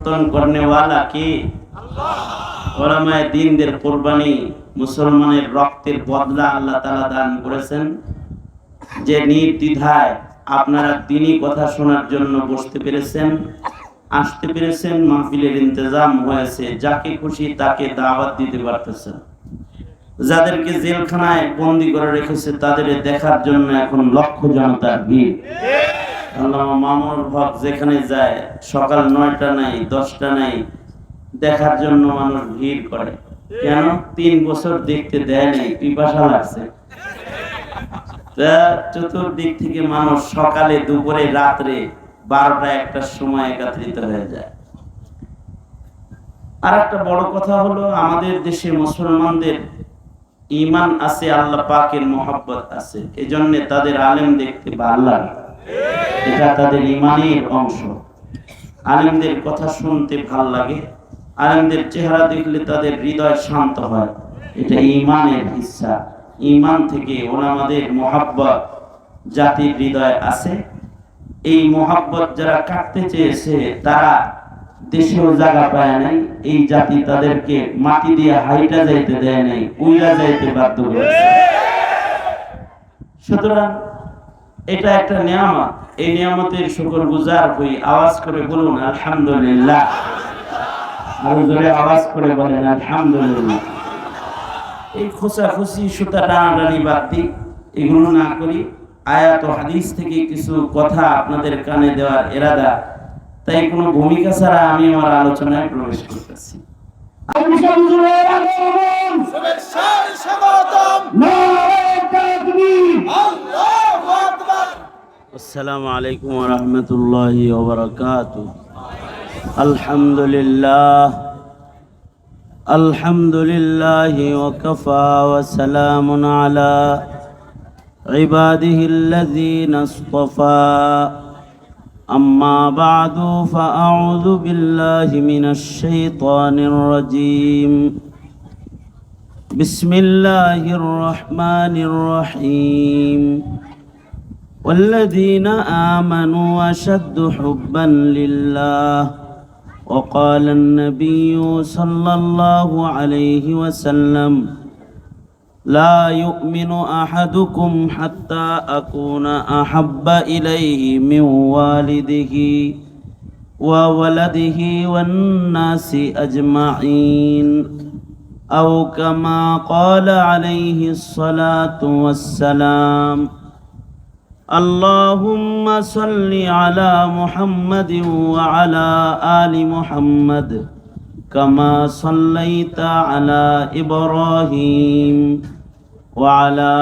करने वाला की ওলামায়ে দ্বীনদের কুরবানি মুসলমানের রক্তের বদলা আল্লাহ তাআলা দান করেছেন। যে নির্দ্বিধায় আপনারা দ্বীনি কথা শোনার জন্য বসতে পেরেছেন, আসতে পেরেছেন, মাহফিলের ইন্তজাম হয়েছে, যাকে খুশি তাকে দাওয়াত দিতে পারতেছেন। যাদেরকে জেলখানায় বন্দী করে রেখেছে তাদের দেখার জন্য এখন লক্ষ জনতার ভিড়। আল্লামা মামুনুল হক যেখানে যায় সকাল 9টা নাই 10টা নাই দেখার জন্য মানুষ ভিড় করে। কেন? 3 বছর দেখতে দেয় নাই, পিপাসা লাগছে। চতুর্দিক থেকে মানুষ সকালে দুপুরে রাত্রে 12টা 1টার সময় একত্রিত হয়ে যায়। আর একটা বড় কথা হলো আমাদের দেশে মুসলমানদের ঈমান আছে, আল্লাহ পাকের মহব্বত আছে, এজন্য তাদের আলেম দেখতে ভালো লাগে। এটা তাদের ঈমানের অংশ। আলেমদের কথা শুনতে ভালো লাগে, আলেমদের চেহারা দেখলে তাদের হৃদয় শান্ত হয়, এটা ঈমানের হিস্সা। ঈমান থেকে ওলামাদের মহব্বত জাতির হৃদয়ে আছে। এই মহব্বত যারা কাটতে চেয়েছে তারা দেশেও জায়গা পায় নাই। এই জাতি তাদেরকে মাটি দিয়ে হাইটা যাইতে দেয় নাই, উইরা যাইতে বাধ্য করেছে। সুতরাং এটা একটা নিয়ামত। এই নিয়ামতের শুকরগুজার হই। আওয়াজ করে বলুন আলহামদুলিল্লাহ। আরো জোরে আওয়াজ করে বলেন আলহামদুলিল্লাহ। এই খোঁচাখুচি সুতা টানাটানি বাদ দিই, এগুলো না করি। আয়াত ও হাদিস থেকে কিছু কথা আপনাদের কানে দেওয়ার ইরাদা, তাই কোনো ভূমিকা ছাড়া আমি আমার আলোচনায় প্রবেশ করতেছি। আসসালামু আলাইকুম ওয়া রাহমাতুল্লাহি ওয়া বারাকাতুহু। আলহামদুলিল্লাহ আলহামদুলিল্লাহি ওয়া কাফা ওয়া সালামুন আলা ইবাদিহিল্লাযীনা ইসতাফা। أما بعد فأعوذ بالله من الشيطان الرجيم. بسم الله الرحمن الرحيم. والذين آمنوا أشد حبا لله. وقال النبي صلى الله عليه وسلم لا يؤمن أحدكم حتى أكون أحب إليه من والده وولده والناس أجمعين، أو كما قال عليه الصلاة والسلام. اللهم صل على محمد وعلى آل محمد كما صليت على إبراهيم وعلى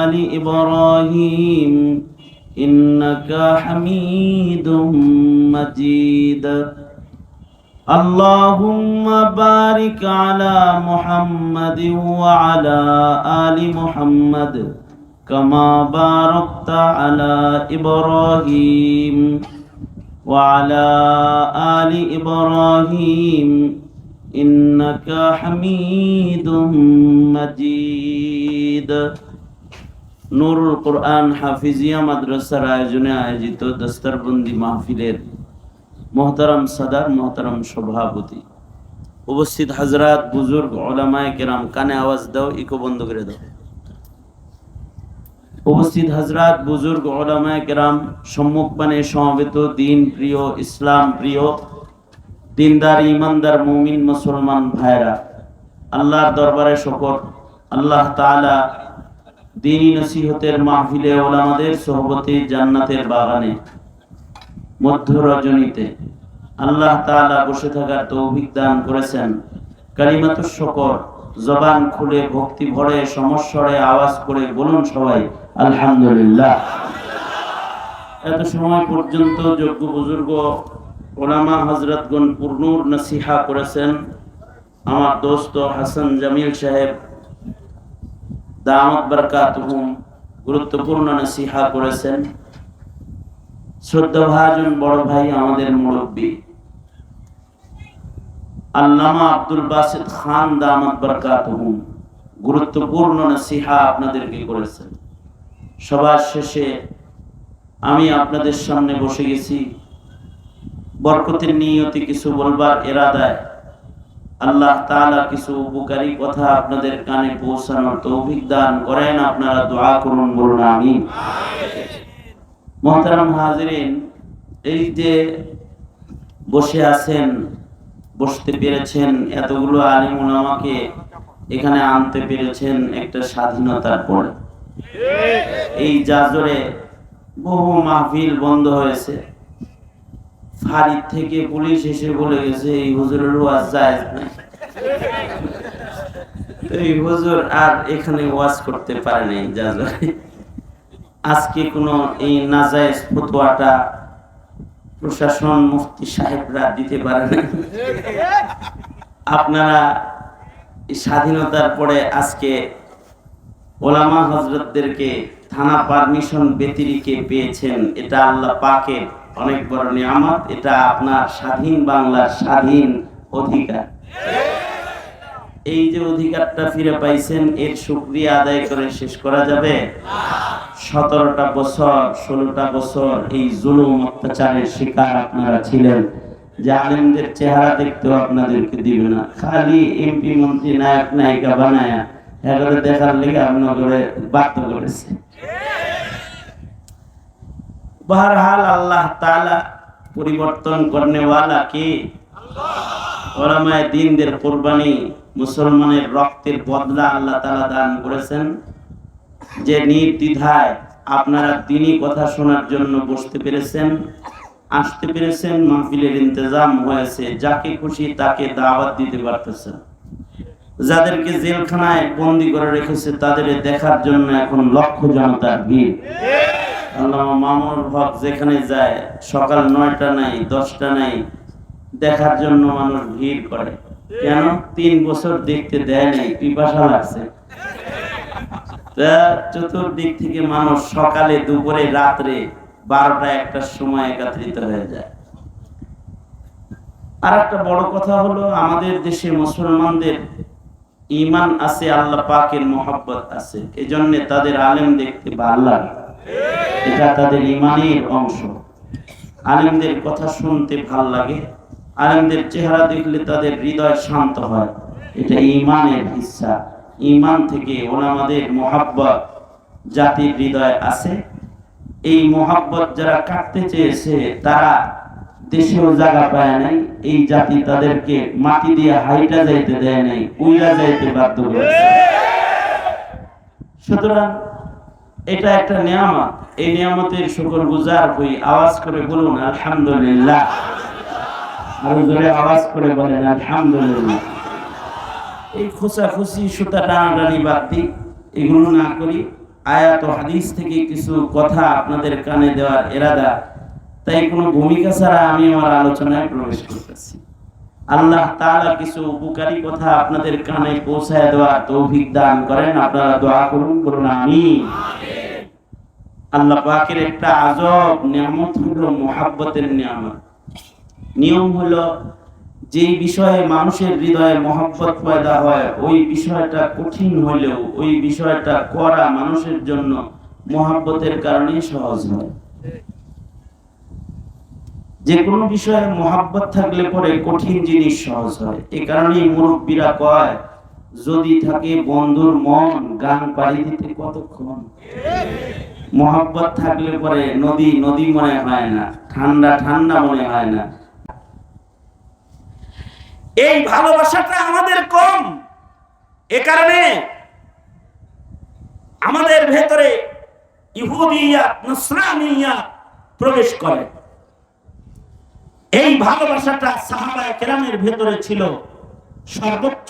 آل إبراهيم إنك حميد مجيد. اللهم بارك على محمد وعلى آل محمد كما باركت على إبراهيم وعلى آل إبراهيم إنك حميد مجيد. নুরুল কুরআন হাফিজিয়া মাদ্রাসার আয়োজনে আয়োজিত দস্তরবন্দি মাহফিলের মোহতারাম সাদার, মোহতারাম সভাপতি, উপস্থিত হযরত, বুজুর্গ, উলামায়ে কেরাম, কানে আওয়াজ দাও, ইকো বন্ধ করে দাও। উপস্থিত হযরত, বুজুর্গ, উলামায়ে কেরাম, সম্মুখপানে সমবেত দ্বীন প্রিয়, ইসলাম প্রিয়, দিনদার, ইমানদার, মুমিন মুসলমান ভাইরা, আল্লাহর দরবারে শুকর। আল্লাহ তাআলা দ্বীনি নসিহতের মাহফিলে ওলামাদের সোহবতে জান্নাতের বাগানে মধ্য রজনীতে আল্লাহ তাআলা বসে থাকার তৌফিক দান করেছেন। কালিমাতুশ শুকর, জবান খুলে ভক্তি ভরে সমস্বরে আওয়াজ করে বলুন সবাই আলহামদুলিল্লাহ। এত সময় পর্যন্ত যোগ্য বুজুর্গ ওলামা হযরতগণ পূর্ণুর নসিহা করেছেন। আমার দোস্ত হাসান জামিল সাহেব দামাত বারাকাতুহুম গুরুত্বপূর্ণ নসিহা করেছেন। শ্রদ্ধাভাজন বড় ভাই আমাদের মুরব্বী আল্লামা আব্দুল বাসিত খান দামাত বারাকাতুহুম গুরুত্বপূর্ণ নসিহা আপনাদেরকে করেছেন। সবার শেষে আমি আপনাদের সামনে বসে গেছি। বরকতের নিয়তে কিছু বলবার ইরাদায় আল্লাহ তাআলা কিছু উপকারী কথা আপনাদের কানে পৌঁছানোর তৌফিক দান করেন। আপনারা দোয়া করুন, বলুন আমিন। মুহতারাম হাজিরিন, এই যে বসে আছেন, বসতে পেরেছেন, এতগুলো আলিম উলামাকে এখানে আনতে পেরেছেন একটা স্বাধীনতার পরে। এই জাজরে বহু মাহফিল বন্ধ হয়েছে, ফারিদ থেকে পুলিশ এসে বলে গেছে এই হুজুরের ওয়াজ জায়েজ নাই। এই হুজুর আর এখানে ওয়াজ করতে পারে নাই জাজরে। আজকে কোনো এই নাজায়েজ ফতোয়াটা প্রশাসন মুফতি সাহেবরা দিতে পারে না। আপনারা স্বাধীনতার পরে আজকে ওলামা হযরতদেরকে থানা পারমিশন ব্যতিরেকে পেয়েছেন, এটা আল্লাহ পাকের অনেক বড় নিয়ামত। এটা আপনার স্বাধীন বাংলার স্বাধীন অধিকার। এই যে অধিকারটা ফিরে পাইছেন, এর শুকরিয়া আদায় করে শেষ করা যাবে? 17টা বছর 16টা বছর এই জুলুম অত্যাচারের শিকার আপনারা ছিলেন, যে আলেমদের চেহারা দেখতেও আপনাদেরকে দিবে না, খালি এমপি মন্ত্রী নায়ক নায়িকা বানায়া এগুলো দেখার লেগে আপনাদের বাধ্য করেছে। बहरहाल अल्लाह ताला परिवर्तन करने वाला के ওলামায়ে দ্বীনদের কুরবানি, মুসলমানের রক্তের বদলা আল্লাহ তাআলা দান করেছেন। যে নির্দ্বিধায় আপনারা দ্বীনি কথা শোনার জন্য বসতে পেরেছেন, আসতে পেরেছেন, মাহফিলের ইন্তজাম হয়েছে, যাকে খুশি তাকে দাওয়াত দিতে পারতেছেন। যাদেরকে জেলখানায় বন্দী করে রেখেছে তাদের দেখার জন্য এখন লক্ষ জনতার ভিড়। আল্লামা মামুনুল হক যেখানে যায় সকাল 9টা নাই 10টা নাই, দেখার জন্য মানুষ ভিড় করে। কেন? 3 বছর দেখতে দেয় নাই, পিপাসা লাগছে। চতুর্দিক থেকে মানুষ সকালে দুপুরে রাত্রে 12টা 1টার সময় একত্রিত হয়ে যায়। আর একটা বড় কথা হলো, আমাদের দেশে মুসলমানদের ঈমান আছে, আল্লাহ পাকের মহব্বত আছে, এজন্য তাদের আলেম দেখতে ভালো লাগে। এটা তাদের ঈমানের অংশ। আলেমদের কথা শুনতে ভালো লাগে, আলেমদের চেহারা দেখলে তাদের হৃদয় শান্ত হয়, এটা ঈমানের হিস্সা। ঈমান থেকে ওলামাদের মহব্বত জাতির হৃদয়ে আছে। এই মহব্বত যারা কাটতে চেয়েছে তারা দেশেও জায়গা পায় নাই। এই জাতি তাদেরকে মাটি দিয়ে হাইটা যাইতে দেয় নাই, উইরা যাইতে বাধ্য করেছে। সুতরাং এটা একটা নিয়ামত, এই নিয়ামতের শুকরগুজার হই। আওয়াজ করে বলুন আলহামদুলিল্লাহ। আরো জোরে আওয়াজ করে বলেন আলহামদুলিল্লাহ। এই খোঁচাখুচি সুতা টানাটানি বাদ দিই, এগুলো না করি। আয়াত ও হাদিস থেকে কিছু কথা আপনাদের কানে দেওয়ার ইরাদা, তাই কোনো ভূমিকা ছাড়া আমি আমার আলোচনায় প্রবেশ করতেছি। আল্লাহ তাআলা কিছু উপকারী কথা আপনাদের কানে পৌঁছায় দেওয়ার তৌফিক দান করেন। আপনারা দোয়া করুন, বলুন আমিন। আল্লাহ পাকের একটা আজব নিয়ামত হলো মুহাব্বতের নিয়ামত। নিয়ম হলো, যেই বিষয়ে মানুষের হৃদয়ে মহব্বত পয়দা হয়, ওই বিষয়টা কঠিন হলেও ওই বিষয়টা করা মানুষের জন্য মহব্বতের কারণে সহজ হয়। যে কোনো বিষয়ে মহব্বত থাকলে পরে কঠিন জিনিস সহজ হয়। এই কারণেই মুরব্বীরা কয়, যদি থাকে বন্ধুর মন, গান পাড়ি দিতে কতক্ষণ। মহব্বত থাকলে পরে নদী নদী মনে হয় না, ঠান্ডা ঠান্ডা মনে হয় না। এই ভালোবাসাটা আমাদের কম, এ কারণে আমাদের ভেতরে ইহুদিয়াত নসরানিয়াত প্রবেশ করে। এই ভালোবাসাটা সাহাবায়ে কেরামের ভেতরে ছিল সর্বোচ্চ।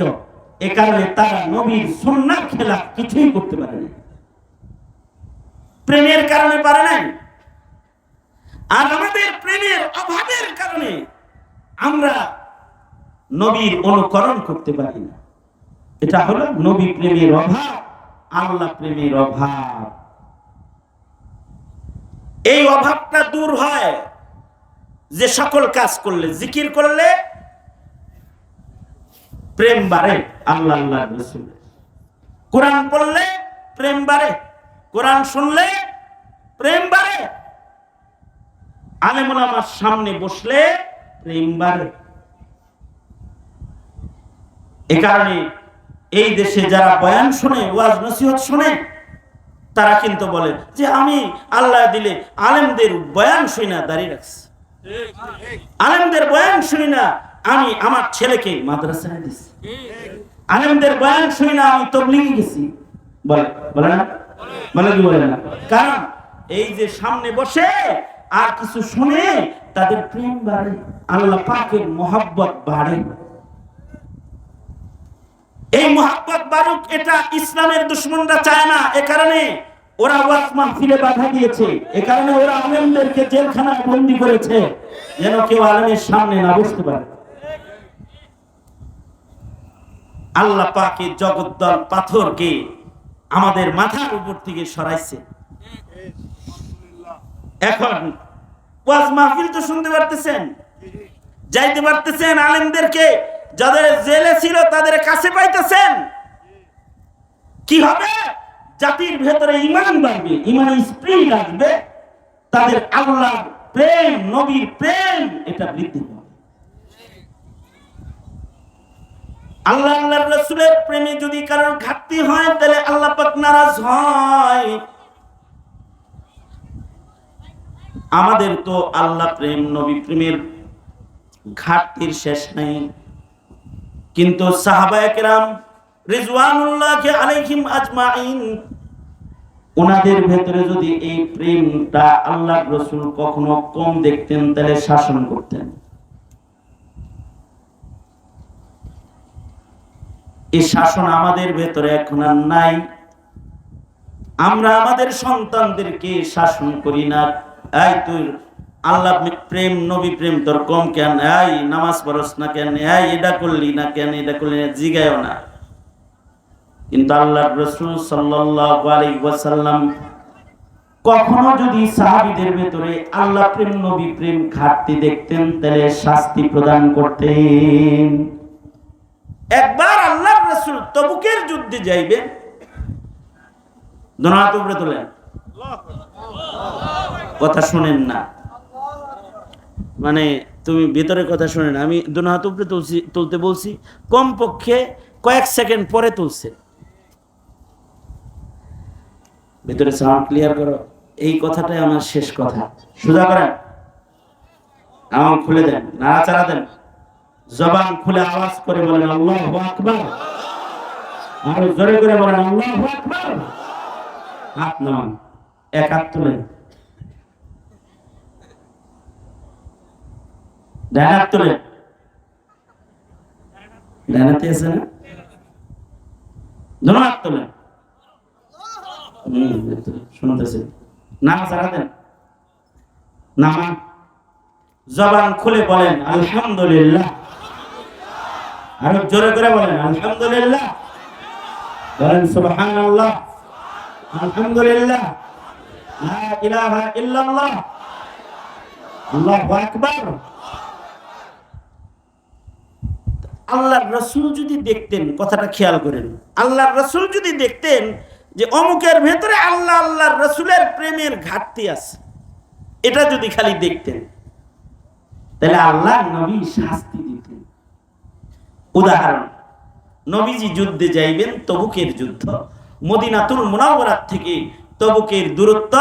এ কারণে তারা নবীর সুন্নাহর খেলাফ কিছুই করতে পারেনি, প্রেমের কারণে পারে নাই। আর আমাদের প্রেমের অভাবের কারণে আমরা নবীর অনুকরণ করতে পারি না। এটা হলো নবী প্রেমের অভাব, আল্লাহ প্রেমের অভাব। এই অভাবটা দূর হয় যে সকল কাজ করলে, জিকির করলে প্রেম বাড়ে, আল্লাহ আল্লাহ রাসূল, কোরআন পড়লে প্রেম বাড়ে, কোরআন শুনলে প্রেম বাড়ে, আলেম ওলামার সামনে বসলে প্রেম বাড়ে। এ কারণে এই দেশে যারা বয়ান শুনে, ওয়াজ নসিহত শুনে, তারা কিন্তু বলে যে আমি আল্লাহ দিলে আলেমদের বয়ান শুনি না দাঁড়িয়ে রাখছি, আলেমদের বয়ান শুনি না আমি আমার ছেলেকে মাদ্রাসায় দিছি, আলেমদের বয়ান শুনি না আমি তবলিগে গেছি। বলে না? বলে কি বলে না? কারণ এই যে সামনে বসে আর কিছু শুনে তাদের প্রেম বাড়ে, আল্লাহ পাকের মহব্বত বাড়ে। এই মহব্বত বাড়ুক এটা ইসলামের দুশমনরা চায় না। এ কারণে ওরা ওয়াজ মাহফিলে বাধা দিয়েছে, এ কারণে ওরা আলেমদেরকে জেলখানায় বন্দী করেছে, যেন কেউ আলেমের সামনে না বসতে পারে। আল্লাহ পাকের জগদ্দল পাথরকে আমাদের মাথার উপর থেকে সরাইছে। এখন ওয়াজ মাহফিল তো শুনতে পারতেছেন, যাইতে পারতেছেন, আলেমদেরকে যাদের জেলে ছিল তাদের কাছে পাইতেছেন। কি হবে? জাতির ভেতরে ঈমান বাড়বে, ঈমানের স্পিরিট আসবে, তাদের আল্লাহর প্রেম, নবীর প্রেম এটা বৃদ্ধি পাবে। আল্লাহ আল্লাহর রাসূলের প্রেমে যদি কারোর ঘাটতি হয় তাহলে আল্লাহ পাক নারাজ হয়। আমাদের তো আল্লাহ প্রেম, নবী প্রেমের ঘাটতির শেষ নাই, কিন্তু সাহাবায়ে কেরাম রিজওয়ানুল্লাহি আলাইহিম আজমাইন ওনাদের ভেতরে যদি এই প্রেমটা আল্লাহর রাসূল কখনো কম দেখতেন তাহলে শাসন করতেন। এই শাসন আমাদের ভেতরে এখন আর নাই। আমরা আমাদের সন্তানদেরকে শাসন করি না, এই তুই আল্লাহ প্রেম, নবী প্রেম তোর কম কেন, এই নামাজ পড়স না কেন, এই এটা করলি না কেন, এটা করলি না, জিগায়ও না। কিন্তু আল্লাহর রাসূল সাল্লাল্লাহু আলাইহি ওয়াসাল্লাম কখনো যদি সাহাবীদের ভেতরে আল্লাহ প্রেম, নবী প্রেম ঘাটতি দেখতেন তাহলে শাস্তি প্রদান করতেন। একবার আল্লাহর রাসূল তবুকের যুদ্ধে যাইবেন, দুই হাত উপরে তোলেন, কথা শুনেন না, মানে তুমি ভিতরে কথা শুনেন, আমি দুই হাত উপরে তুলতে বলছি, কমপক্ষে কয়েক সেকেন্ড পরে তুলছে। ভিতরে সাউন্ড ক্লিয়ার করো। এই কথাটাই আমার শেষ কথা। সোজা করেন, আমার খুলে দেন, নাড়াচাড়া দেন, জবান খুলে আওয়াজ করে বলেন আল্লাহু আকবার, আর জোরে করে বলেন আল্লাহু আকবার। হাত নামান, এক হাত তুলেন, ডান হাত তুলেন, ডান হাতে আছে না, দুই হাত তুলেন, শুনতেছেন, নাড়াচাড়া দেন, নামান, জবান খুলে বলেন আলহামদুলিল্লাহ, আরো জোরে করে বলেন আলহামদুলিল্লাহ, বলেন সুবহানাল্লাহ, আলহামদুলিল্লাহ, লা ইলাহা ইল্লাল্লাহ, আল্লাহু আকবার। আল্লাহর রাসূল যদি দেখতেন, কথাটা খেয়াল করেন, আল্লাহর রাসূল যদি দেখতেন যে অমুকের ভেতরে আল্লাহ আল্লাহর রাসূলের প্রেমের ঘাটতি আছে, এটা যদি খালি দেখতেন তাহলে আল্লাহ নবী শাস্তি দিতেন। উদাহরণ, নবীজি যুদ্ধে যাইবেন, তবুকের যুদ্ধ, মদিনাতুল মুনাওয়ারা থেকে তবুকের দূরত্ব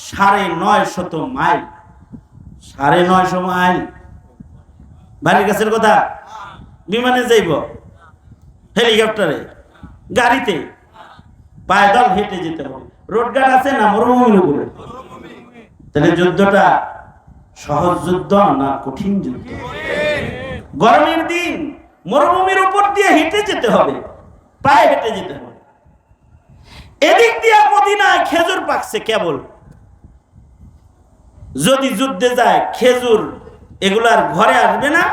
950 মাইল, 950 মাইল। বাড়ির কাছের কথা, বিমানে যাইব, হেলিকপ্টারে, গাড়িতে, পায়দল হেঁটে যেতে হবে, রোডঘাট আছে না মরুভূমির উপরে, তাহলে যুদ্ধটা সহজ যুদ্ধ না কঠিন যুদ্ধ? গরমের দিন মরুভূমির উপর দিয়ে হেঁটে যেতে হবে, পায়ে হেঁটে যেতে হবে। এদিক দিয়ে মদিনায় খেজুর পাকছে কেবল, যদি যুদ্ধে যায় খেজুর এগুলার ঘরে আসবে না,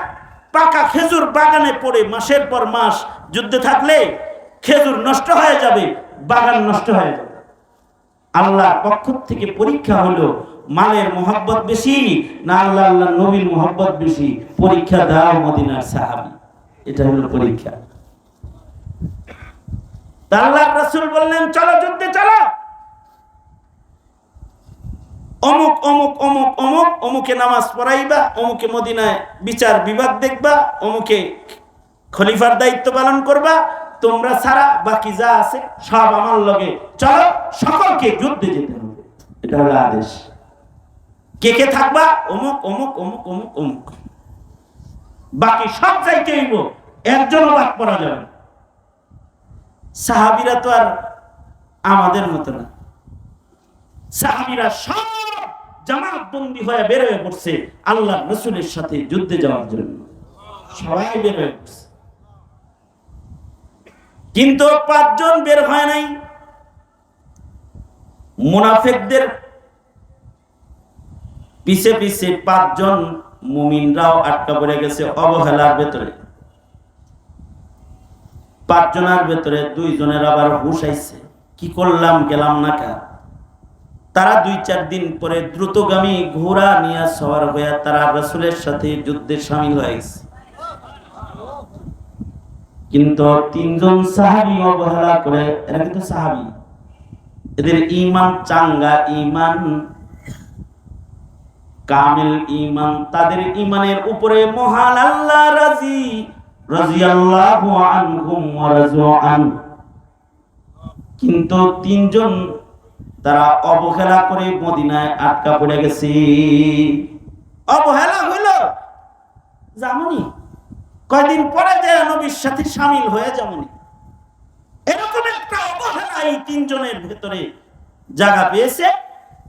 পাকা খেজুর বাগানে পড়ে মাসের পর মাস যুদ্ধে থাকলে খেজুর নষ্ট হয়ে যাবে, বাগান নষ্ট হয়ে যাবে। আল্লাহর পক্ষ থেকে পরীক্ষা হলো মালের মোহাব্বত বেশি না আল্লাহ আল্লাহ নবীর মোহাব্বত বেশি, পরীক্ষা দাও মদিনার সাহাবী। এটা হলো পরীক্ষা। আল্লাহর রাসূল বললেন চলো যুদ্ধে চলো। অমুক অমুক অমুক অমুক অমুকে নামাজ পড়াইবা, অমুকে মদিনায় বিচার বিভাগ দেখবা, অমুকে খলিফার দায়িত্ব পালন করবা, তোমরা ছাড়া বাকি যা আছে সব আমার লগে চলো, সকলকে যুদ্ধে যেতে হবে। এটা হলো আদেশ। কে কে থাকবা? অমুক অমুক অমুক অমুক অমুক, বাকি সব যাইতে হইব, একজনও বাদ পড়া যাবে না। সাহাবীরা তো আর আমাদের মতো না, সাহাবীরা সব জামাত বন্দী হয়ে বের হয়ে পড়ছে আল্লাহ রাসূলের সাথে যুদ্ধে যাওয়ার জন্য, সবাই বের হয়ে পড়ছে। কিন্তু 5 জন বের হয় নাই। মুনাফিকদের পিছে পিছে 5 জন মুমিনরাও আটকা পড়ে গেছে অবহেলার ভেতরে। 5 জনের ভেতরে 2 জনের আবার হুঁশ আইছে, কি করলাম গেলাম না কা। তারা 2-4 দিন পরে দ্রুতগামী ঘোড়া নিয়ে সওয়ার হয়ে তারা রাসূলের সাথে যুদ্ধে শামিল হয়ে গেছে। কিন্তু 3 জন সাহাবী অবহেলা করে, এরা কিন্তু সাহাবী, এদের ঈমান চাঙ্গা, ঈমান কামিল ঈমান, তাদের ঈমানের উপরে মহান আল্লাহ রাজি, রাদিয়াল্লাহু আনহুম ওয়া রাযু আন। কিন্তু 3 জন তারা অবহেলা করে মদিনায় আটকা পড়ে গেছে। অবহেলা হইল যেমনই কয়দিন পরে যে নবীর সাথে শামিল হয়ে যেমনই, এরকম একটা অবহেলা এই 3 জনের ভেতরে জায়গা পেয়েছে।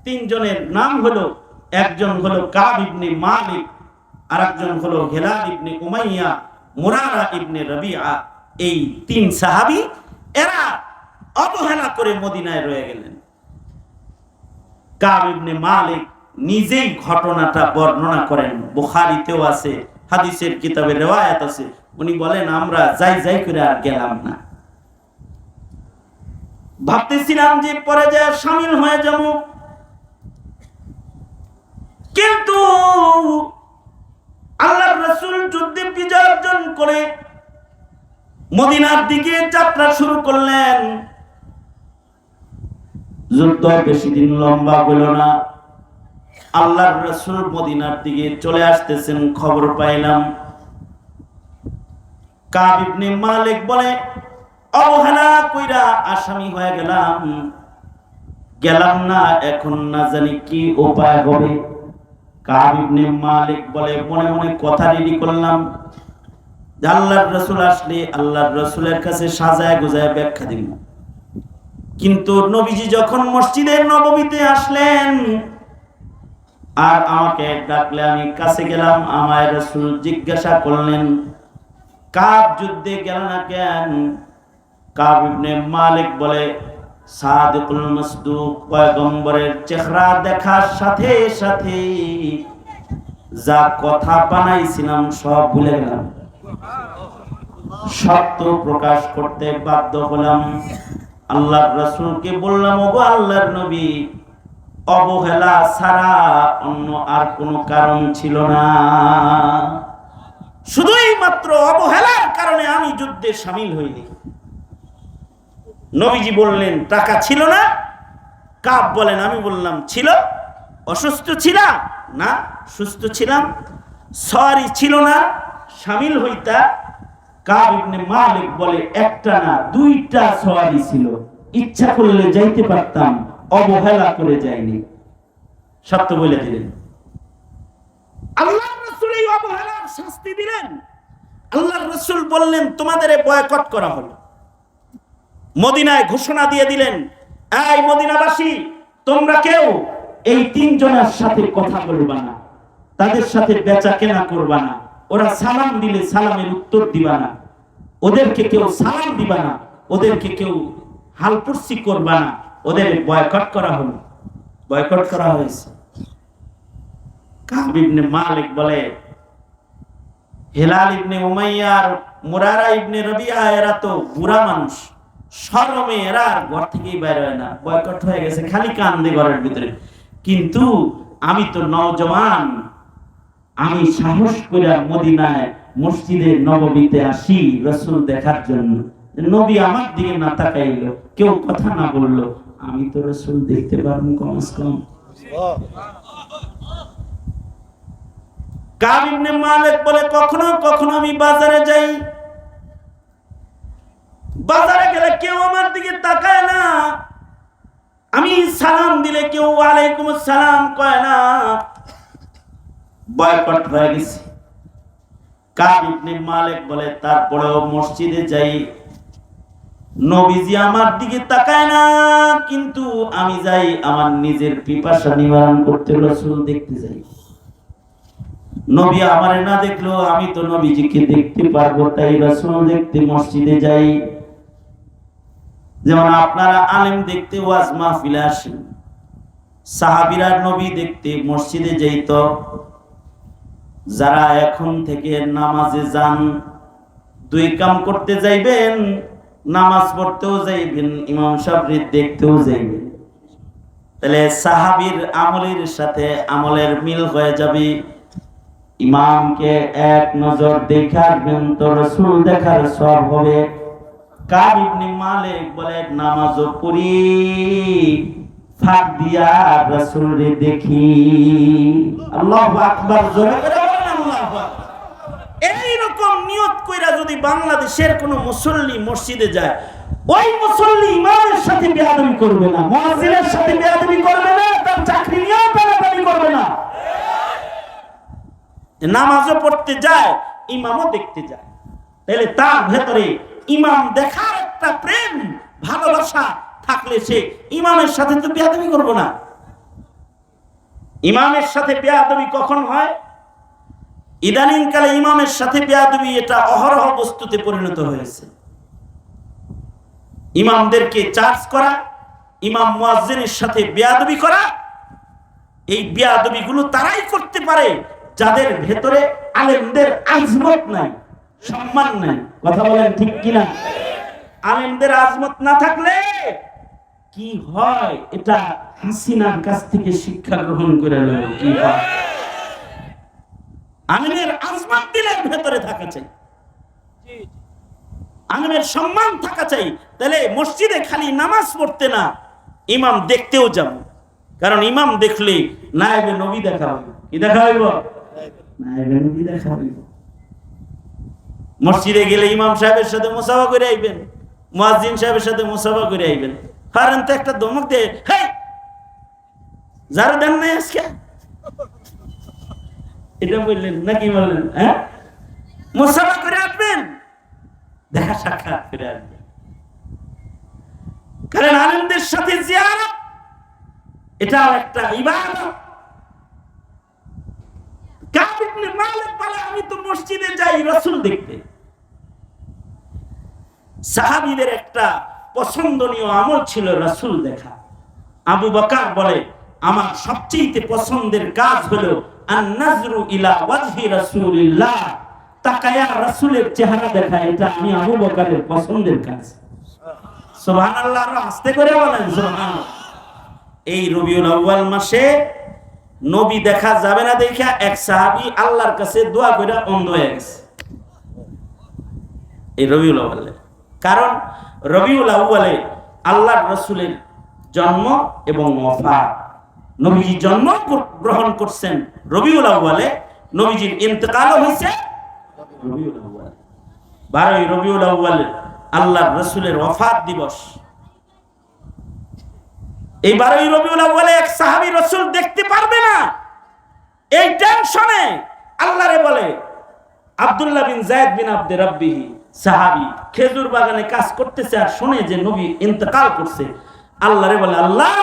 3 জনের নাম হলো, একজন হলো কাব ইবনে মালিক, আরেকজন হলো হিলাল ইবনে উমাইয়া, মুরারা ইবনে রবিআ। এই 3 সাহাবী এরা অবহেলা করে মদিনায় রয়ে গেলেন। কাব ইবনে মালিক নিজেই ঘটনাটা বর্ণনা করেন, বুখারীতেও আছে, হাদিসের কিতাবে রিওয়ায়াত আছে। উনি বলেন, আমরা যাই যাই করে আর গেলাম না, ভাবতেছিলাম যে পরে যে শামিল হয়ে যাব, কিন্তু আল্লাহর রাসূল যুদ্ধে বিজয় অর্জন করে মদিনার দিকে যাত্রা শুরু করলেন। যুদ্ধ বেশি দিন লম্বা হল না, আল্লাহর রাসূল মদিনার দিকে চলে আসতেছেন, খবর পাইলাম। কাব ইবনে মালিক বলে, অবহেলা কইরা আসামি হয়ে গেলাম না, এখন না জানি কি উপায় হবে। কাব ইবনে মালিক বলে, মনে মনে কথা রেডি করলাম, আল্লাহর রাসূল আসলে আল্লাহর রাসূলের কাছে সাজায় গুজায় ব্যাখ্যা দিব। কিন্তু নবীজি যখন মসজিদের নববীতে আসলেন আর আমাকে ডাকলে আমি কাছে গেলাম, আমায় রাসূল জিজ্ঞাসা করলেন, কাব যুদ্ধে গেল না কেন? কাব ইবনে মালিক বলে, সাদিকুল মাসদুক পয়গম্বরের চেহারা দেখার সাথে সাথে যা কথা বানাইছিলাম সব ভুলে গেলাম, সত্য প্রকাশ করতে বাধ্য হলাম। আল্লাহর রাসূলকে বললাম, ওগো আল্লাহর নবী, অবহেলা ছাড়া অন্য আর কোনো কারণ ছিল না, শুধুই মাত্র অবহেলার কারণে আমি যুদ্ধে শামিল হইনি। নবীজি বললেন, টাকা ছিল না? কাব বলেন, আমি বললাম ছিল। অসুস্থ ছিলাম না? সুস্থ ছিলাম। সওয়ারি ছিল না? শামিল হইতা। কাব ইবনে মালিক বলে, একটা না 2টা সওয়ারি ছিল, ইচ্ছা করলে যাইতে পারতাম, অবহেলা করে যাইনি। সত্য বলে দিলেন। আল্লাহর রাসূল এই অবহেলার শাস্তি দিলেন। আল্লাহর রাসূল বললেন, তোমাদের বয়কট করা হলো। মদিনায় ঘোষণা দিয়ে দিলেন, এই মদিনাবাসী, তোমরা কেউ এই 3 জনের সাথে কথা বলবা না, তাদের সাথে বেচা কেনা করবা না, ওরা সালাম দিলে সালামের উত্তর দিবা না, ওদেরকে কেউ সালাম দিবা না, ওদেরকে কেউ হালপুরসি করবা না, ওদের বয়কট করা হলো। বয়কট করা হয়েছে। কাব ইবনে মালিক বলে, হিলাল ইবনে উমাইয়া আর মুরারা ইবনে রবিআ এরা তো বুড়া মানুষ, শরমে এরা আর ঘর থেকেই বাইরে হয় না, বয়কট হয়ে গেছে, খালি কান্দে ঘরের ভিতরে। কিন্তু আমি তো নওজওয়ান, আমি সাহস করে মদিনায় মসজিদে নববীতে আসি রাসূল দেখার জন্য। নবী আমার দিকে না তাকাইলো, কেউ কথা না বললো, আমি তো রাসূল দেখতে পারবো কমস কম। কাব ইবনে মালিক বলে কখনো কখনো আমি বাজারে যাই, বাজারে গেলে কেউ আমার দিকে তাকায় না, আমি সালাম দিলে কেউ ওয়ালাইকুম আসসালাম কয় না, বয়কট হয়ে গেছে। কাব ইবনে মালিক বলে তারপরেও মসজিদে যাই, নবীজি আমার দিকে তাকায় না, কিন্তু আমি যাই আমার নিজের পিপাসা নিবারণ করতে, রাসূল দেখতে যাই। নবী আমারে না দেখলো আমি তো নবীজিকে দেখতে পারবো, তাই রাসূল দেখতে মসজিদে যাই। যেমন আপনারা আলেম দেখতে ওয়াজ মাহফিলে আসেন, সাহাবীরা নবী দেখতে মসজিদে যাইত। যারা এখন থেকে নামাজে যান, দুই কাম করতে যাইবেন, নামাজ পড়তেও যাইবেন, ইমাম সাহেবের দেখতেও যাইবেন, তাহলে সাহাবীর আমলের সাথে আমলের মিল হয়ে যাবে। ইমামকে এক নজর দেখাবেন তো রাসূল দেখার সওয়াব হবে। কাব ইবনে মালিক বলে নামাজও পড়ি, ফাঁক দিয়া রাসূলকে দেখি। আল্লাহু আকবার, জোরে করে বলেন আল্লাহু আকবার। এইরকম নিয়ত কইরা যদি বাংলাদেশের কোন মুসল্লি মসজিদে যায়, ওই মুসল্লি ইমামের সাথে বেয়াদবি করবে না, মুয়াজ্জিনের সাথে বেয়াদবি করবে না, তার চাকরি নিয়েও বেয়াদবি করবে না। নামাজও পড়তে যায়, ইমামও দেখতে যায়, তাহলে তার ভেতরে ইমাম দেখার একটা প্রেম ভালোবাসা থাকলে সে ইমামের সাথে তো বেয়াদবি করবে না। ইমামের সাথে বেয়াদবি কখন হয়? ইদানিং কালে ইমামের সাথে বেয়াদবি এটা অহরহ বস্তুতে পরিণত হয়েছে। ইমামদেরকে চার্জ করা, ইমাম মুয়াজ্জিনের সাথে বেয়াদবি করা, এই বেয়াদবি গুলো তারাই করতে পারে যাদের ভেতরে আলেমদের আজমত নাই, সম্মান নাই। কথা বলেন ঠিক কিনা? আলেমদের আজমত না থাকলে কি হয়, এটা হাসিনার কাছ থেকে শিক্ষা গ্রহণ করে নেব। কি হয়, আলেমের আজমত দিলের ভেতরে থাকা চাই, আলেমের সম্মান থাকা চাই। তাহলে মসজিদে খালি নামাজ পড়তে না, ইমাম দেখতেও যাব, কারণ ইমাম দেখলে নায়েবে নবী দেখা হবে। কি দেখা হইব? নায়েবে নবী দেখা হইব। মসজিদে গেলে ইমাম সাহেবের সাথে মুসাফা করে আইবেন, মুয়াজ্জিন সাহেবের সাথে মুসাফা করে আইবেন। কারণ তো একটা ধমক দে, হেই যারা দেন নাই আজকে, এটা বললেন নাকি বললেন? হ্যাঁ, মুসাফা করে আসবেন, দেখা সাক্ষাৎ করে আসবেন। কারণ আলেমদের সাথে জিয়ারত এটাও একটা ইবাদত। কাব ইবনে মালিক বলে আমি তো মসজিদে যাই রাসূল দেখতে। সাহাবীদের একটা পছন্দনীয় আমল ছিল রাসূল দেখা। আবু বকর বলে আমার সবচেয়ে পছন্দের কাজ হলো আন-নাজরু ইলা ওয়াজহি রাসূলিল্লাহ, তাকায়া রাসূলের চেহারা দেখা, এটা আমি আবু বকরের পছন্দের কাজ। সুবহানাল্লাহ, আস্তে করে বলেন সুবহানাল্লাহ। এই রবিউল আউয়াল মাসে নবী দেখা যাবে না দেখা এক সাহাবী আল্লাহর কাছে দোয়া করে অন্ধ হয়ে গেছে এই রবিউল আউয়ালে। কারণ রবিউল আউয়ালে আল্লাহর রাসূলের জন্ম এবং ওফাত, নবীজি জন্ম গ্রহণ করছেন রবিউল আউয়ালে, নবীজির ইন্তেকালও হয়েছে রবিউল আউয়ালে। 12ই রবিউল আউয়াল আল্লাহর রাসূলের ওফাত দিবস। এই 12ই রবিউল আউয়ালে এক সাহাবী রাসূল দেখতে পারবে না, এই টেনশনে আল্লাহরে বলে, আব্দুল্লাহ বিন যায়েদ বিন আব্দে রাব্বিহি সাহাবী খেজুর বাগানে কাজ করতেছে আর শুনে যে নবী ইন্তেকাল করছে, আল্লাহরে বলে আল্লাহ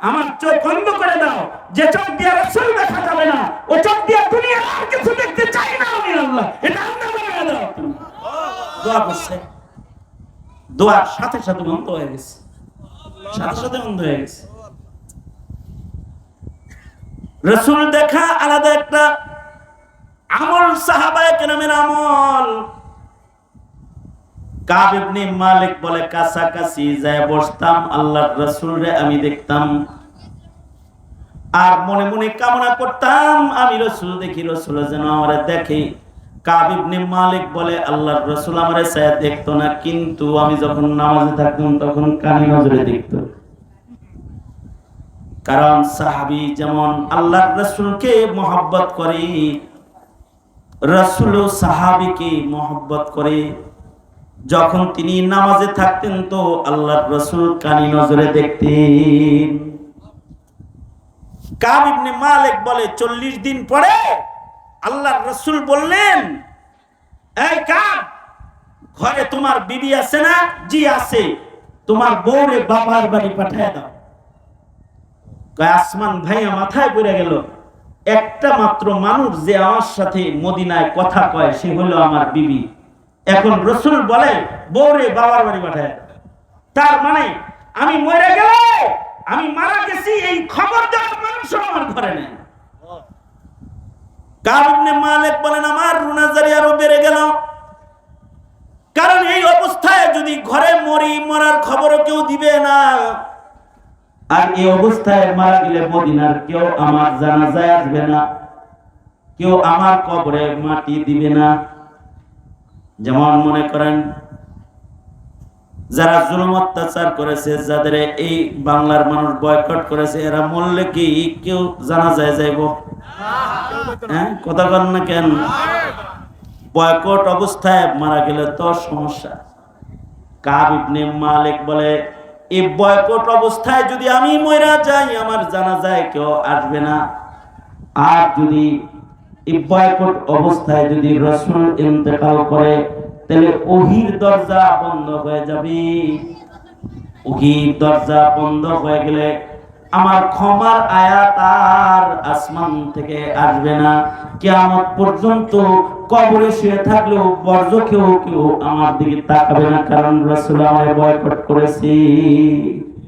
আমার চোখ বন্ধ করে দাও, যে চোখ দিয়ে রাসূল দেখা যাবে না, ও চোখ দিয়ে দুনিয়ার আর কিছু দেখতে চাই না আমি আল্লাহ, এটা আল্লাহ করে দাও। দোয়া করছে, দোয়ার সাথে সাথে বন্ধ হয়ে গেছে, সাথে সাথে বন্ধ হয়ে গেছে। রাসূল দেখা আলাদা একটা আমল, সাহাবায়ে কেরামের আমল। কাব ইবনে মালিক বলে কাছাকাছি যায় বসতাম, আল্লাহর রাসূলরে আমি দেখতাম আর মনে মনে কামনা করতাম আমি রাসূল দেখি, রাসূল যেন আমারে দেখে। কাব ইবনে মালিক বলে আল্লাহর রাসূল আমারে ছায়া দেখতো না, কিন্তু আমি যখন নামাজে থাকতাম তখন কানি নজরে দেখতো। কারণ সাহাবী যেমন আল্লাহর রাসূলকে মহব্বত করে, রাসূলও সাহাবীকে মহব্বত করে। যখন তিনি নামাজে থাকতেন তো আল্লাহর রাসূল কানি নজরে দেখতেন। কাব ইবনে মালিক বলে 40 দিন পরে আল্লাহর রাসূল বললেন, এই কাব, ঘরে তোমার বিবি আছে না? জি আছে। তোমার বউরে বাবার বাড়ি পাঠিয়ে দাও। আসমান ভাইয়া মাথায় পড়ে গেল, একটা মাত্র মানুষ যে আমার সাথে মদিনায় কথা কয় সে হলো আমার বিবি, এখন রাসূল বলে বউরে বাবার বাড়ি পাঠায়। তার মানে আমি মরে গেলে, আমি মারা গেছি এই খবর দেওয়ার মানুষ আমার ঘরে নেই। কাব ইবনে মালিক বলেন, আমার রুনাজারি আরো বেড়ে গেল। কারণ এই অবস্থায় যদি ঘরে মরি, মরার খবরও কেউ দিবে না। আর এই অবস্থায় মারা গেলে মদিনার কেউ আমার জানাজায় আসবে না, কেউ আমার কবরে মাটি দিবে না। যেমন মনে করেন যারা জুলুম অত্যাচার করেছে, যাদের এই বাংলার মানুষ বয়কট করেছে, এরা মরলে কি কেউ জানাজায় যাইব? হ্যাঁ, কথা বল না কেন? বয়কট অবস্থায় মারা গেলে তো সমস্যা। কাব ইবনে মালিক বলে, এই বয়কট অবস্থায় যদি আমি মরে যাই, আমার জানাজায় কেউ আসবে না। আর যদি এই বয়কট অবস্থায় যদি রাসূল ইন্তেকাল করে, তাহলে ওহীর দরজা বন্ধ হয়ে যাবে। ওহীর দরজা বন্ধ হয়ে গেলে আমার ক্ষমার আয়াত আর আসমান থেকে আসবে না। কিয়ামত পর্যন্ত কবরে শুয়ে থাকলেও বর্জ্য কেউ আমার দিকে তাকাবে না, কারণ রাসূল আমায় বয়কট করেছে।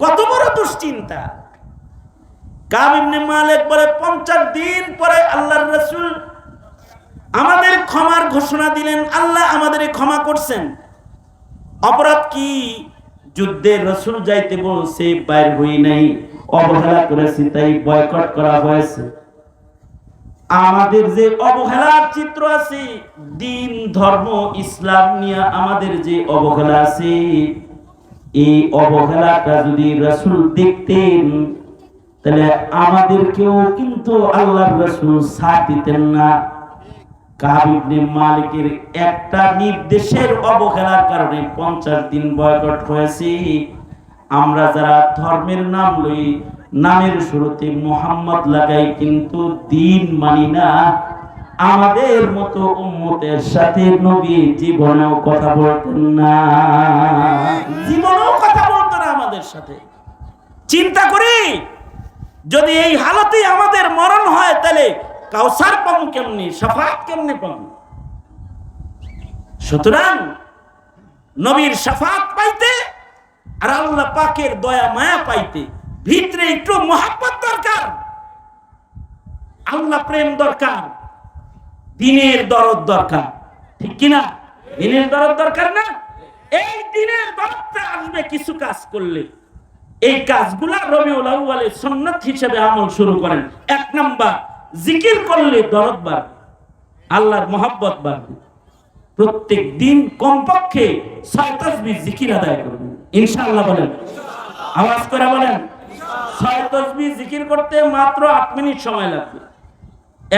কত বড় দুশ্চিন্তা! কাব ইবনে মালিক বলে 50 দিন পরে আল্লাহর রাসূল আমাদের ক্ষমার ঘোষণা দিলেন। আল্লাহ আমাদের ক্ষমা করছেন। অপরাধ কি? যুদ্ধে রাসূল যাইতে বলছে, বাইর হই নাই, অবহেলা করেছি, তাই বয়কট করা হয়েছে। আমাদের যে অবহেলার চিত্র আছে, দিন ধর্ম ইসলাম নিয়ে আমাদের যে অবহেলা আছে, এই অবহেলাটা যদি রাসূল দেখতেন তাহলে আমাদেরকেও কিন্তু আল্লাহর রাসূল সাথ দিতেন না। কাব ইবনে মালিকের একটা নির্দেশের অবহেলার কারণে 50 দিন বয়কট হয়েছে। আমরা যারা ধর্মের নাম লই, নামের শুরুতে মুহাম্মদ লাগাই, কিন্তু দিন মানি না। আমাদের মতো উম্মতের সাথে নবী জীবনেও কথা বলতেন না, জীবনেও কথা বলতেন না আমাদের সাথে। চিন্তা করি, যদি এই হালতে আমাদের মরণ হয়, তাহলে কাউসার পাবো কেমনি, শাফাত কেমনে পাবো? সুতরাং নবীর শাফাত পাইতে আর আল্লাহ পাকের দয়া মায়া পাইতে ভিতরে একটু মহব্বত দরকার, আল্লাহ প্রেম দরকার, দ্বীনের দরদ দরকার। ঠিক কিনা? দ্বীনের দরদ দরকার না? এই দ্বীনের দরদটা আসবে কিছু কাজ করলে। এই কাজগুলা রবিউল আউয়ালে সুন্নাত হিসেবে আমল শুরু করেন। 1 নাম্বার, জিকির করলে দরদ বাড়বে, আল্লাহর মহব্বত বাড়বে। প্রত্যেক দিন কমপক্ষে 6 তাসবিহ জিকির আদায় করবেন ইনশাআল্লাহ। বলেন, আওয়াজ করে বলেন। 6 তাসবিহ জিকির করতে মাত্র 8 মিনিট সময় লাগবে।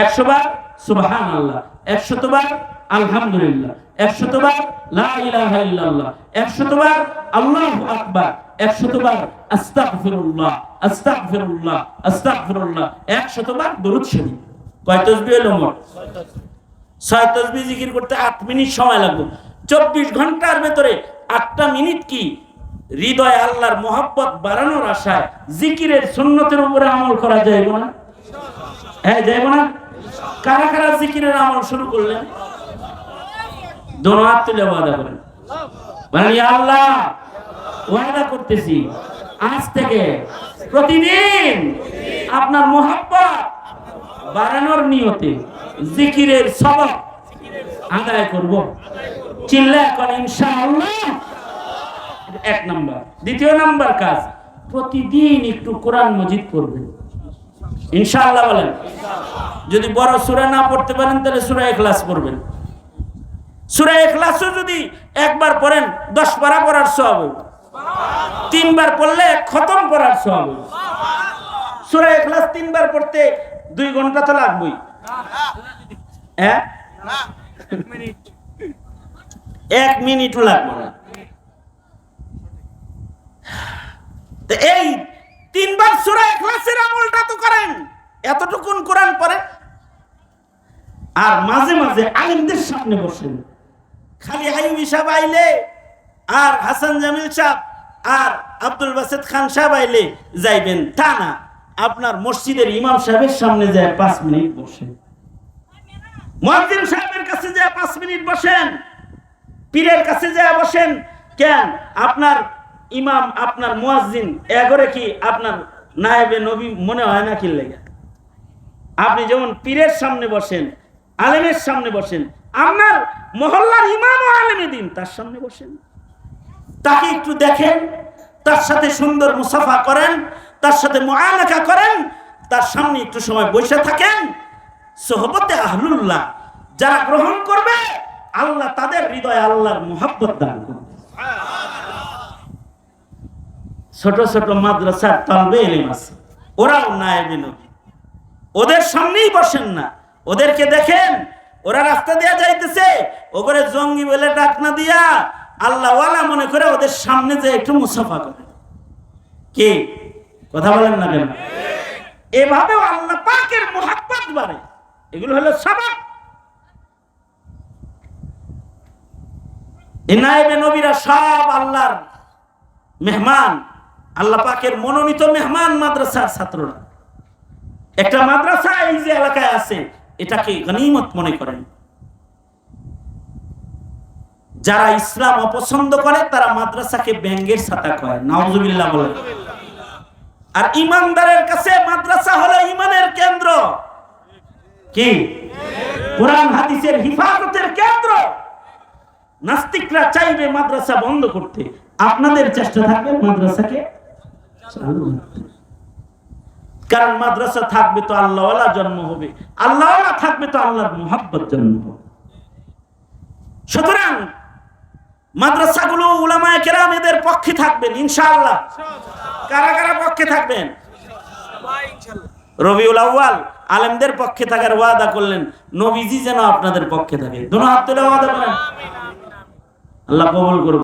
100 বার সুবহানাল্লাহ, 100 বার আলহামদুলিল্লাহ, 100 বার লা ইলাহা ইল্লাল্লাহ, 100 বার আল্লাহু আকবার, 100 বার আস্তাগফিরুল্লাহ আস্তাগফিরুল্লাহ আস্তাগফিরুল্লাহ, 100 বার দরুদ শরীফ। কয় তাসবিহ হলো মোট? 6 তাসবিহ জিকির করতে 8 মিনিট সময় লাগবে। 24 ঘন্টার ভেতরে 8টা মিনিট কি হৃদয়ে আল্লাহর মহব্বত বাড়ানোর আশায় জিকিরের সুন্নতের উপরে আমল করা যাইব না? হ্যাঁ, যাইব না? কারা কারা জিকিরের আমল শুরু করলেন? দোনো হাত তুলে ওয়াদা করেন, বলেন ইয়া আল্লাহ, ওয়াদা করতেছি আজ থেকে প্রতিদিন আপনার মহব্বত বাড়ানোর নিয়তে জিকিরের সওয়াব আদায় করব। চিল্লা করেন ইনশাআল্লাহ। 1 নাম্বার। দ্বিতীয় নাম্বার কাজ, প্রতিদিন একটু কোরআন মজিদ পড়বেন ইনশাআল্লাহ। বলেন, যদি বড় সূরা না পড়তে পারেন তাহলে সূরা ইখলাস পড়বেন। সূরা ইখলাসও যদি একবার পড়েন 10 পারা পড়ার সওয়াব হবে। 3 বার পড়লে খতম করার সওয়াব হবে। সূরা ইখলাস 3 বার পড়তে 2 ঘন্টা তো লাগবেই। হ্যাঁ, 1 মিনিটও লাগবে না। তো এই 3 বার সূরা ইখলাসের আমলটা তো করেন, এতটুকুন কোরআন পড়েন। আর মাঝে মাঝে আলেমদের সামনে বসেন। খালি আইয়ুবী সাহেব আইলে আর হাসান জামিল সাহেব আর আব্দুল বাসেত খান সাহেব আইলে যাইবেন তা না, আপনার মসজিদের ইমাম সাহেবের সামনে যায় 5 মিনিট বসেন, মুয়াজ্জিন সাহেবের কাছে যায় 5 মিনিট বসেন, পীরের কাছে যায় বসেন। কেন? আপনার ইমাম, আপনার মুয়াজ্জিন এগরে কি আপনার নায়েবে নবী মনে হয় না কি লাগে? আপনি যেমন পীরের সামনে বসেন, আলেমের সামনে বসেন, আপনার মহল্লার ইমাম ও আলেমে দিন তার সামনে বসেন, তাকে একটু দেখেন, তার সাথে সুন্দর মুসাফা করেন, তার সাথে মুআলাকা করেন, তার সামনে একটু সময় বসে থাকেন। সোহবতে আহলুল্লাহ যারা গ্রহণ করবে, আল্লাহ তাদের হৃদয়ে আল্লাহর মুহাব্বত দান করবে। ছোট ছোট মাদ্রাসার তালবে ইলম আছে, ওরাও নায়েবে নবী, ওদের সামনেই বসেন না, ওদেরকে দেখেন, ওরা রাস্তা দিয়ে যাইতেছে, ওপরে জঙ্গি বলে ডাক না দিয়া আল্লাহ ওয়ালা মনে করে ওদের সামনে যে একটু মুসাফা করে। কি কথা বলেন না কেন? এভাবেও আল্লাহ পাকের মুহাব্বত বাড়ে। এগুলো হলো সবাব। এই নায়েবে নবীরা সব আল্লাহর মেহমান, আল্লাহ পাকের মনোনীত মেহমান মাদ্রাসার ছাত্ররা। একটা মাদ্রাসা এই যে এলাকায় আছে, এটাকে গনিমত মনে করেন। যারা ইসলাম অপছন্দ করে তারা মাদ্রাসাকে ব্যাঙের ছাতা কয়, নাউজুবিল্লাহ বলে। আর ইমানদারের কাছে মাদ্রাসা হলো ইমানের কেন্দ্র। কি? কোরআন হাদিসের হিফাজতের কেন্দ্র। নাস্তিকরা চাইবে মাদ্রাসা বন্ধ করতে, আপনাদের চেষ্টা থাকবে মাদ্রাসাকে চালু রাখতে। কারণ মাদ্রাসা থাকবে তো আল্লাহওয়ালা জন্ম হবে, আল্লাহওয়ালা থাকবে তো আল্লাহর মুহাব্বত জন্ম হবে। সুতরাং মাদ্রাসাগুলো উলামায়ে কেরাম এদের পক্ষে থাকবেন ইনশাআল্লাহ। কারা কারা পক্ষে থাকবেন? রবিউল আউয়াল আলেমদের পক্ষে থাকার ওয়াদা করলেন, নবীজি যেন আপনাদের পক্ষে থাকে। দুনো হাত তুলে ওয়াদা করেন, আল্লাহ কবুল করুন।